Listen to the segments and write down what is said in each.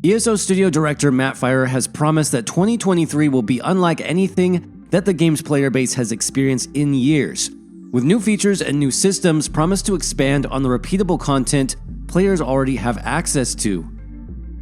ESO studio director Matt Firor has promised that 2023 will be unlike anything that the game's player base has experienced in years, with new features and new systems promised to expand on the repeatable content players already have access to.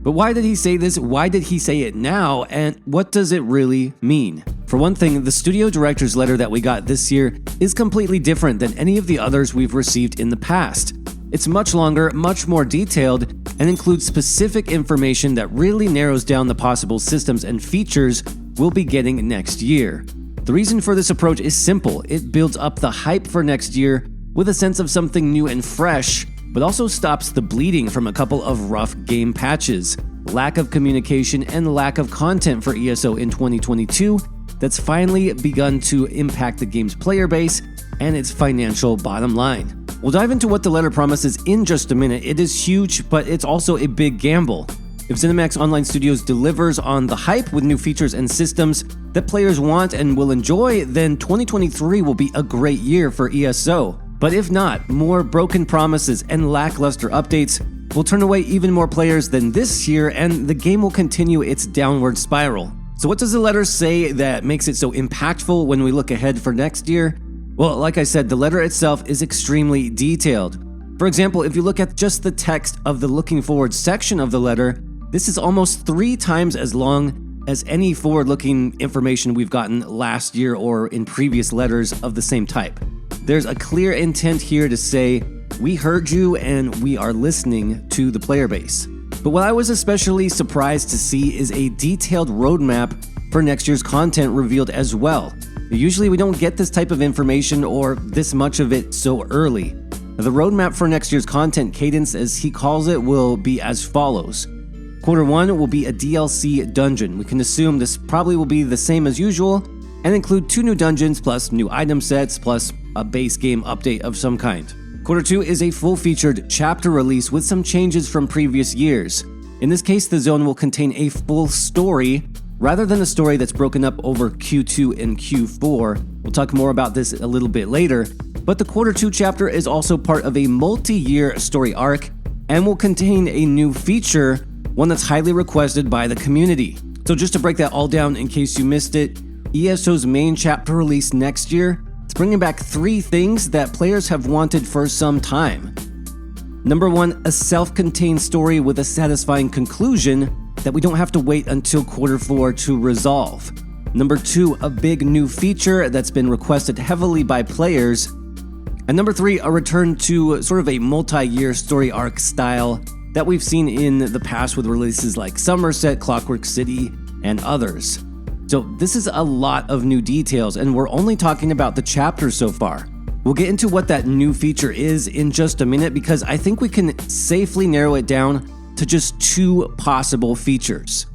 But why did he say this? Why did he say it now? And what does it really mean? For one thing, the studio director's letter that we got this year is completely different than any of the others we've received in the past. It's much longer, much more detailed, and includes specific information that really narrows down the possible systems and features we'll be getting next year. The reason for this approach is simple. It builds up the hype for next year with a sense of something new and fresh, but also stops the bleeding from a couple of rough game patches, lack of communication, and lack of content for ESO in 2022 that's finally begun to impact the game's player base and its financial bottom line. We'll dive into what the letter promises in just a minute. It is huge, but it's also a big gamble. If Zenimax Online Studios delivers on the hype with new features and systems that players want and will enjoy, then 2023 will be a great year for ESO. But if not, more broken promises and lackluster updates will turn away even more players than this year, and the game will continue its downward spiral. So what does the letter say that makes it so impactful when we look ahead for next year? Well, like I said, the letter itself is extremely detailed. For example, if you look at just the text of the looking forward section of the letter, this is almost 3 times as long as any forward-looking information we've gotten last year or in previous letters of the same type. There's a clear intent here to say, we heard you and we are listening to the player base. But what I was especially surprised to see is a detailed roadmap for next year's content revealed as well. Usually we don't get this type of information or this much of it so early. The roadmap for next year's content cadence, as he calls it, will be as follows. Quarter 1 will be a DLC dungeon. We can assume this probably will be the same as usual and include 2 new dungeons plus new item sets plus a base game update of some kind. Quarter 2 is a full-featured chapter release with some changes from previous years. In this case, the zone will contain a full story rather than a story that's broken up over Q2 and Q4. We'll talk more about this a little bit later, but the Quarter 2 chapter is also part of a multi-year story arc and will contain a new feature, one that's highly requested by the community. So just to break that all down in case you missed it, ESO's main chapter release next year, it's bringing back 3 things that players have wanted for some time. Number 1, a self-contained story with a satisfying conclusion that we don't have to wait until Quarter 4 to resolve. Number 2, a big new feature that's been requested heavily by players. And number 3, a return to sort of a multi-year story arc style that we've seen in the past with releases like Somerset, Clockwork City, and others. So this is a lot of new details, and we're only talking about the chapter so far. We'll get into what that new feature is in just a minute because I think we can safely narrow it down to just 2 possible features.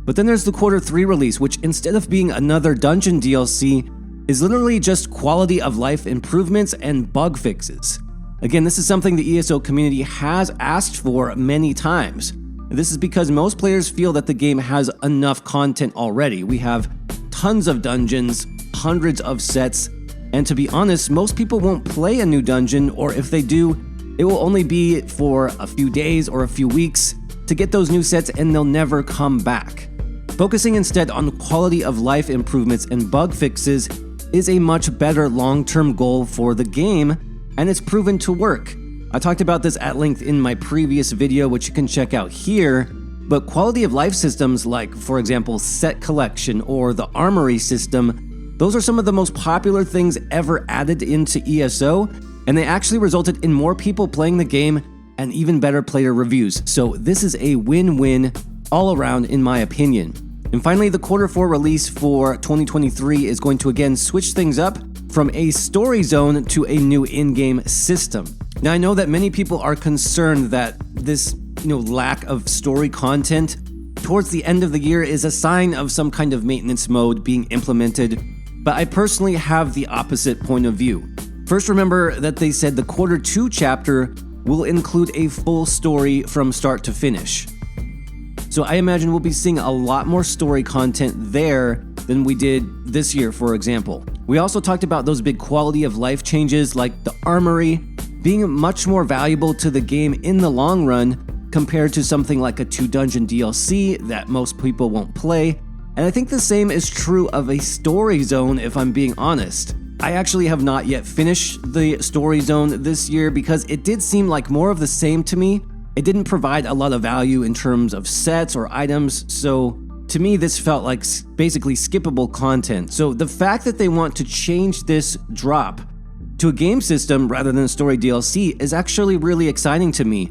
But then there's the Quarter 3 release, which instead of being another dungeon DLC, is literally just quality of life improvements and bug fixes. Again, this is something the ESO community has asked for many times. This is because most players feel that the game has enough content already. We have tons of dungeons, hundreds of sets, and to be honest, most people won't play a new dungeon, or if they do, it will only be for a few days or a few weeks to get those new sets and they'll never come back. Focusing instead on quality of life improvements and bug fixes is a much better long-term goal for the game, and it's proven to work. I talked about this at length in my previous video, which you can check out here, but quality of life systems like, for example, set collection or the armory system, those are some of the most popular things ever added into ESO, and they actually resulted in more people playing the game and even better player reviews. So this is a win-win all around in my opinion. And finally, the Quarter 4 release for 2023 is going to again switch things up from a story zone to a new in-game system. Now, I know that many people are concerned that this, lack of story content towards the end of the year is a sign of some kind of maintenance mode being implemented, but I personally have the opposite point of view. First, remember that they said the Quarter 2 chapter will include a full story from start to finish. So I imagine we'll be seeing a lot more story content there than we did this year, for example. We also talked about those big quality of life changes like the armory being much more valuable to the game in the long run compared to something like a 2-dungeon DLC that most people won't play. And I think the same is true of a story zone, if I'm being honest. I actually have not yet finished the story zone this year because it did seem like more of the same to me. It didn't provide a lot of value in terms of sets or items, so to me this felt like basically skippable content. So the fact that they want to change this drop to a game system rather than a story DLC is actually really exciting to me.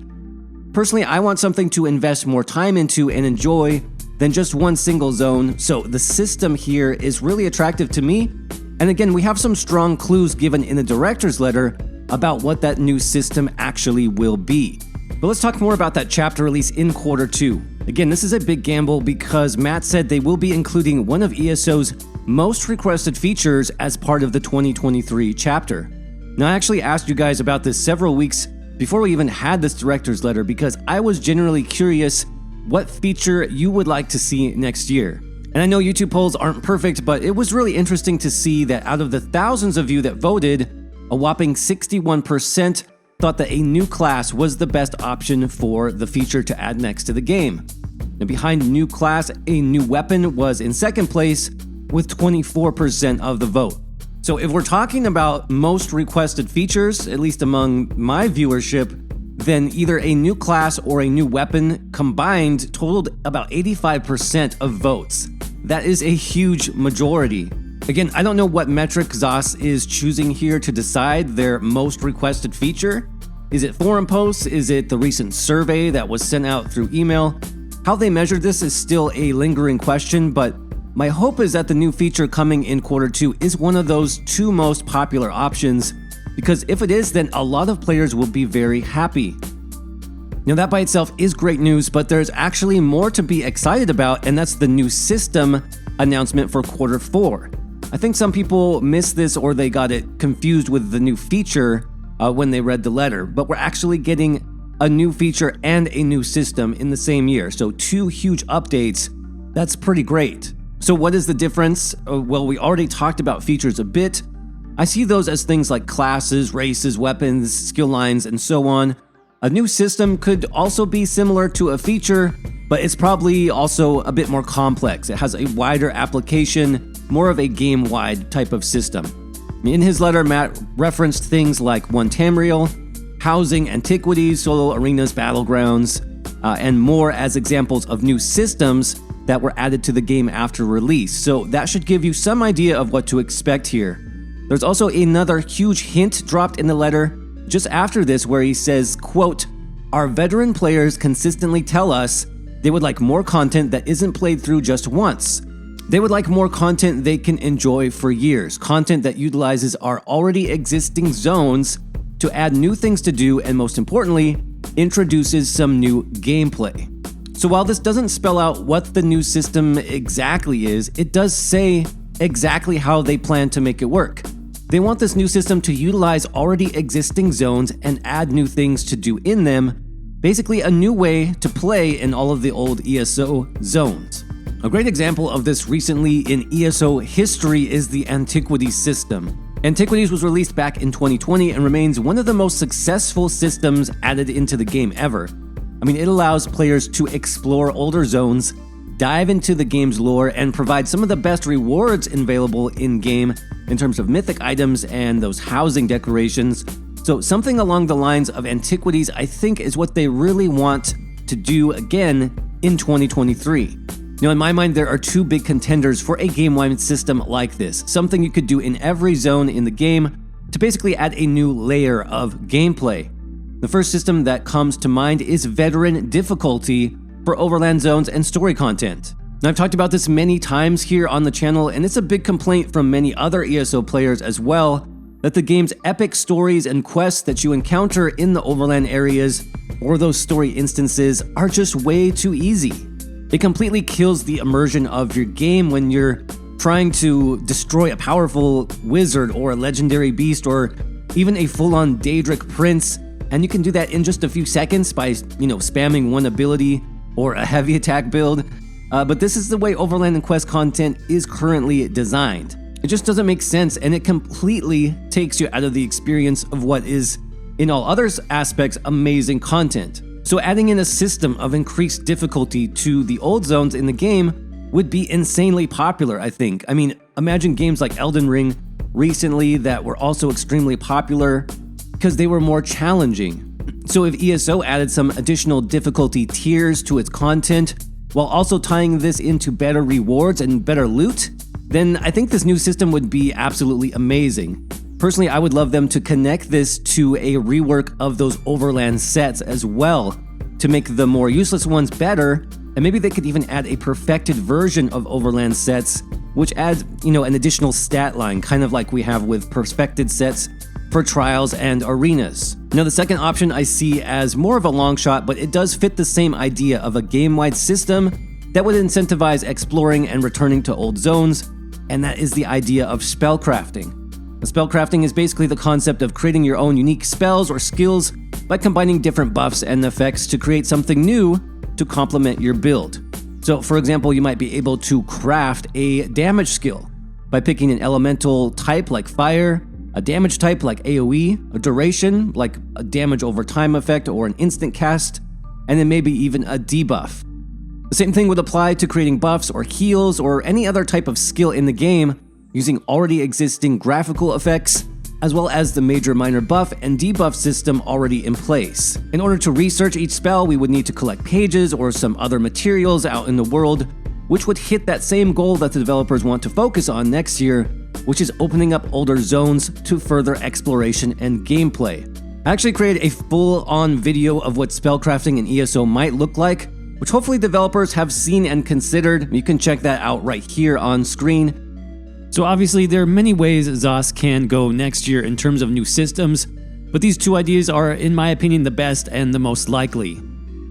Personally, I want something to invest more time into and enjoy than just one single zone, so the system here is really attractive to me. And again, we have some strong clues given in the director's letter about what that new system actually will be. But let's talk more about that chapter release in Q2. Again, this is a big gamble because Matt said they will be including one of ESO's most requested features as part of the 2023 chapter. Now, I actually asked you guys about this several weeks before we even had this director's letter because I was genuinely curious what feature you would like to see next year. And I know YouTube polls aren't perfect, but it was really interesting to see that out of the thousands of you that voted, a whopping 61% thought that a new class was the best option for the feature to add next to the game. And behind new class, a new weapon was in second place with 24% of the vote. So if we're talking about most requested features, at least among my viewership, then either a new class or a new weapon combined totaled about 85% of votes. That is a huge majority. Again, I don't know what metric ZOS is choosing here to decide their most requested feature. Is it forum posts? Is it the recent survey that was sent out through email? How they measured this is still a lingering question, but my hope is that the new feature coming in Q2 is one of those two most popular options, because if it is, then a lot of players will be very happy. Now that by itself is great news, but there's actually more to be excited about, and that's the new system announcement for Q4. I think some people missed this or they got it confused with the new feature when they read the letter, but we're actually getting a new feature and a new system in the same year. So two huge updates. That's pretty great. So what is the difference? Well, we already talked about features a bit. I see those as things like classes, races, weapons, skill lines, and so on. A new system could also be similar to a feature, but it's probably also a bit more complex. It has a wider application, more of a game-wide type of system. In his letter, Matt referenced things like one Tamriel, housing, antiquities, solo arenas, battlegrounds, and more as examples of new systems that were added to the game after release. So that should give you some idea of what to expect here. There's also another huge hint dropped in the letter just after this where he says, quote, "Our veteran players consistently tell us they would like more content that isn't played through just once. They would like more content they can enjoy for years, content that utilizes our already existing zones to add new things to do, and most importantly, introduces some new gameplay." So while this doesn't spell out what the new system exactly is, it does say exactly how they plan to make it work. They want this new system to utilize already existing zones and add new things to do in them, basically a new way to play in all of the old ESO zones. A great example of this recently in ESO history is the Antiquities system. Antiquities was released back in 2020 and remains one of the most successful systems added into the game ever. I mean, it allows players to explore older zones, dive into the game's lore, and provide some of the best rewards available in-game in terms of mythic items and those housing decorations. So something along the lines of Antiquities, I think, is what they really want to do again in 2023. Now, in my mind, there are two big contenders for a game-wide system like this, something you could do in every zone in the game to basically add a new layer of gameplay. The first system that comes to mind is veteran difficulty for overland zones and story content. Now, I've talked about this many times here on the channel, and it's a big complaint from many other ESO players as well, that the game's epic stories and quests that you encounter in the overland areas or those story instances are just way too easy. It completely kills the immersion of your game when you're trying to destroy a powerful wizard or a legendary beast or even a full-on Daedric prince, and you can do that in just a few seconds by, spamming one ability or a heavy attack build. But this is the way overland and quest content is currently designed. It just doesn't make sense, and it completely takes you out of the experience of what is, in all other aspects, amazing content. So adding in a system of increased difficulty to the old zones in the game would be insanely popular, I think. I mean, imagine games like Elden Ring recently that were also extremely popular because they were more challenging. So if ESO added some additional difficulty tiers to its content, while also tying this into better rewards and better loot, then I think this new system would be absolutely amazing. Personally, I would love them to connect this to a rework of those overland sets as well, to make the more useless ones better, and maybe they could even add a perfected version of overland sets, which adds, an additional stat line, kind of like we have with perfected sets for trials and arenas. Now, the second option I see as more of a long shot, but it does fit the same idea of a game-wide system that would incentivize exploring and returning to old zones, and that is the idea of spellcrafting. Spellcrafting is basically the concept of creating your own unique spells or skills by combining different buffs and effects to create something new to complement your build. So, for example, you might be able to craft a damage skill by picking an elemental type like fire, a damage type like AoE, a duration like a damage over time effect or an instant cast, and then maybe even a debuff. The same thing would apply to creating buffs or heals or any other type of skill in the game using already existing graphical effects, as well as the major minor buff and debuff system already in place. In order to research each spell, we would need to collect pages or some other materials out in the world, which would hit that same goal that the developers want to focus on next year, which is opening up older zones to further exploration and gameplay. I actually created a full-on video of what spellcrafting in ESO might look like, which hopefully developers have seen and considered. You can check that out right here on screen. So obviously there are many ways ZOS can go next year in terms of new systems, but these two ideas are, in my opinion, the best and the most likely.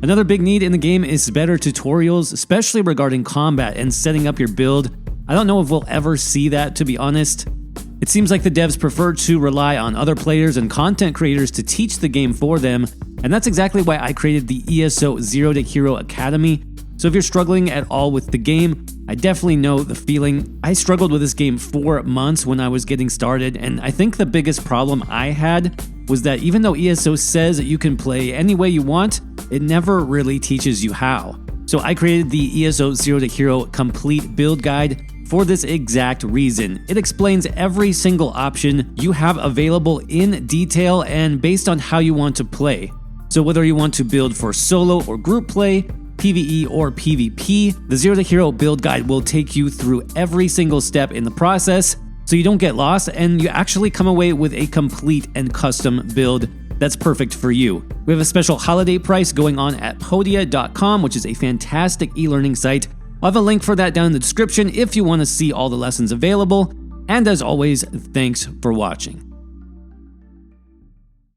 Another big need in the game is better tutorials, especially regarding combat and setting up your build. I don't know if we'll ever see that, to be honest. It seems like the devs prefer to rely on other players and content creators to teach the game for them, and that's exactly why I created the ESO Zero to Hero Academy. So if you're struggling at all with the game, I definitely know the feeling. I struggled with this game for months when I was getting started, and I think the biggest problem I had was that even though ESO says that you can play any way you want, it never really teaches you how. So I created the ESO Zero to Hero Complete Build Guide for this exact reason. It explains every single option you have available in detail and based on how you want to play. So whether you want to build for solo or group play, PvE or PvP, the Zero to Hero build guide will take you through every single step in the process so you don't get lost and you actually come away with a complete and custom build that's perfect for you. We have a special holiday price going on at podia.com, which is a fantastic e-learning site. I'll have a link for that down in the description if you want to see all the lessons available. And as always, thanks for watching.